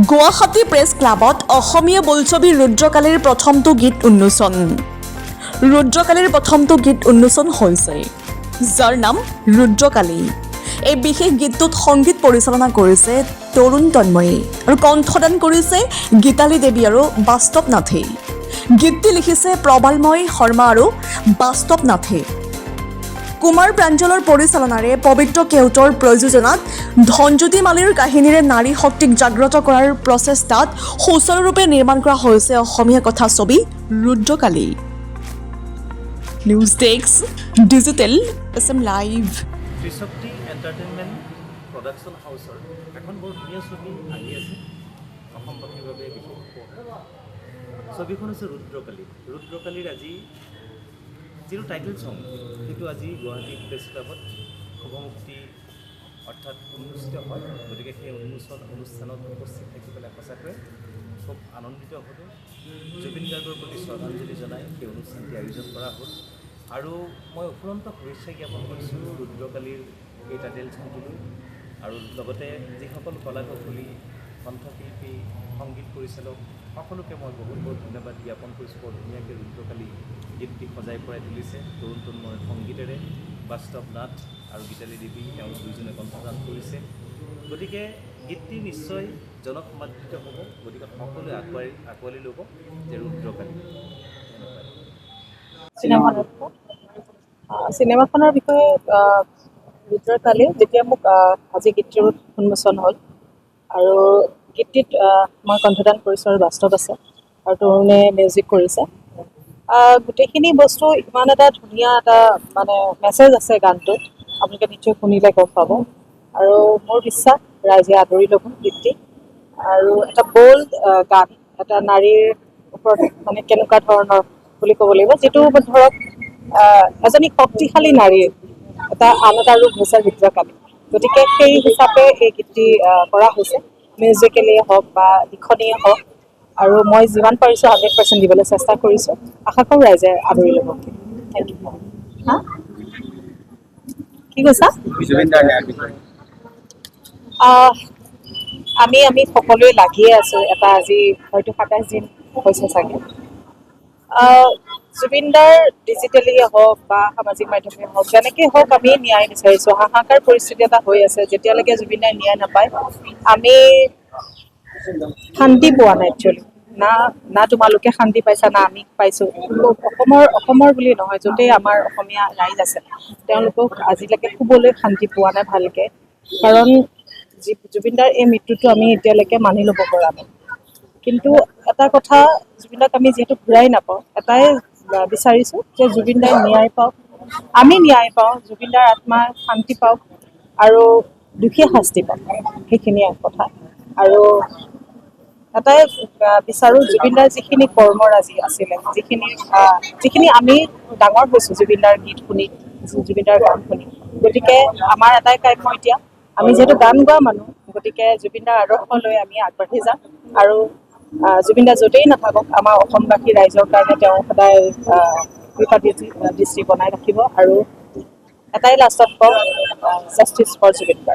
Guwahati press ক্লাবত অসমীয়া বোলছবি ৰুদ্ৰকালীৰ প্ৰথমটো গীত উন্মোচন। ৰুদ্ৰকালীৰ প্ৰথমটো গীত উন্মোচন হৈছে, যাৰ নাম ৰুদ্ৰকালী। এই বিশেষ গীতটোত সংগীত পৰিচালনা কৰিছে তৰুণ তন্ময়ে আৰু কণ্ঠদান কৰিছে গীতালী দেৱী আৰু বাস্তৱ নাথে। গীতটি লিখিছে প্ৰবালময় শৰ্মা আৰু বাস্তৱ নাথে। কুমাৰ প্ৰাঞ্জলৰ পৰিচালনাৰে পবিত্ৰ কেওটৰ প্ৰযোজনাত ধনজ্যোতি মালিৰ কাহিনীৰে নাৰী শক্তিক জাগ্ৰত কৰাৰ প্ৰচেষ্টাত সুচাৰুৰূপে নিৰ্মাণ কৰা হৈছে অসমীয়া কথাছবি Rudrakali. News desk, digital SM live. Trishakti entertainment production হাউচৰ এখন বৰ ধুনীয়া ছবি আহি আছে অসমবাসীৰ বাবে বিশেষ ছবিখন হৈছে ৰুদ্ৰকালী। ৰুদ্ৰকালীৰ আজি যিটো টাইটেল ছং সেইটো আজি গুৱাহাটী প্ৰেছ ক্লাবত শুভমুক্তি অৰ্থাৎ উন্মোচিত হয়। গতিকে সেই উন্মোচন অনুষ্ঠানত উপস্থিত থাকি পেলাই সঁচাকৈ খুব আনন্দিত হ'লোঁ। জুবিন গাৰ্গৰ প্ৰতি শ্ৰদ্ধাঞ্জলি জনাই সেই অনুষ্ঠানটি আয়োজন কৰা হ'ল আৰু মই অফুৰন্ত শুভেচ্ছা জ্ঞাপন কৰিছোঁ ৰুদ্ৰকালীৰ এই টাইটেল ছংটোলৈ। আৰু লগতে যিসকল কলাকুশলী, কণ্ঠশিল্পী, সংগীত পৰিচালক সকলোকে মই বহুত বহুত ধন্যবাদ জ্ঞাপন কৰিছোঁ। বৰ ধুনীয়াকৈ ৰুদ্ৰকালী গীতটি সজাই পৰাই তুলিছে তৰুণ তন্ময়ৰ সংগীতেৰে। বাস্তৱ নাথ আৰু গীতালী দেৱী তেওঁলোক দুইজনে কণ্ঠদান কৰিছে। গতিকে গীতটি নিশ্চয় জনসমাদৃত হ'ব। গতিকে সকলোৱে আঁকোৱালি ল'ব যে ৰুদ্ৰকালী। চিনেমাখনৰ বিষয়ে ৰুদ্ৰকালী যেতিয়া মোক আজি গীতটিৰ উন্মোচন হ'ল আৰু গীতটিত মই কণ্ঠদান কৰিছোঁ আৰু বাস্তৱ আছে আৰু তৰুণে মিউজিক কৰিছে। গোটেইখিনি বস্তু ইমান এটা ধুনীয়া এটা মানে মেছেজ আছে গানটোত, আপোনালোকে নিশ্চয় শুনিলে গম পাব। আৰু মোৰ বিশ্বাস ৰাইজে আদৰি ল'ব গীতটি। আৰু এটা বল্ড গান, এটা নাৰীৰ ওপৰত মানে কেনেকুৱা ধৰণৰ বুলি ক'ব লাগিব, যিটো ধৰক এজনী শক্তিশালী নাৰীৰ এটা আন এটা ৰূপ হৈছে ৰুদ্ৰকালী। গতিকে সেই হিচাপে এই গীতটি কৰা হৈছে, মিউজিকেলিয়ে হওক বা লিখনিয়ে হওক। আৰু মই যিমান পাৰিছোঁ 100% দিবলৈ চেষ্টা কৰিছোঁ। আশা কৰোঁ ৰাইজে আদৰি ল'ব। Thank you. হা কি কৈছা? আমি সকলোৱে লাগিয়ে আছোঁ। এটা আজি হয়তো 27 দিন হৈছে চাগে। জুবিনদাৰ ডিজিটেলিয়ে হওক বা সামাজিক মাধ্যমে হওক, যেনেকৈ হওক আমি ন্যায় বিচাৰিছোঁ। হাহাকাৰ পৰিস্থিতি এটা হৈ আছে। যেতিয়ালৈকে জুবিনদাই ন্যায় নাপায় আমি শান্তি পোৱা নাই একচুৱেলি। না তোমালোকে শান্তি পাইছা, না আমি পাইছোঁ। অসমৰ বুলি নহয়, য'তেই আমাৰ অসমীয়া ৰাইজ আছে তেওঁলোকক আজিলৈকে শুবলৈ শান্তি পোৱা নাই ভালকৈ। কাৰণ জুবিনদাৰ এই মৃত্যুটো আমি এতিয়ালৈকে মানি ল'ব পৰা নাই। কিন্তু এটা কথা, জুবিনদাক আমি যিহেতু ঘূৰাই নাপাওঁ, এটাই বিচাৰিছোঁ যে জুবিনদাই ন্যায় পাওক, আমি ন্যায় পাওঁ, জুবিনদাৰ আত্মা শান্তি পাওক আৰু দুখীয়ে শাস্তি পাওক। সেইখিনিয়ে কথা। আৰু এটাই বিচাৰোঁ, জুবিনদাৰ যিখিনি কৰ্মৰাজি আছিলে, যিখিনি আমি ডাঙৰ হৈছোঁ জুবিনদাৰ গীত শুনি, জুবিনদাৰ গান শুনি। গতিকে আমাৰ এটাই কাম্য এতিয়া, আমি যিহেতু গান গোৱা মানুহ, গতিকে জুবিনদাৰ আদৰ্শ লৈ আমি আগবাঢ়ি যাম। আৰু জুবিনদা য'তেই নাথাকক আমাৰ অসমবাসী ৰাইজৰ কাৰণে তেওঁ সদায় কৃপা দৃষ্টি বনাই ৰাখিব। আৰু এটাই লাষ্টত কওঁ, জাষ্টিছ ফৰ জুবিন গাৰ্গ।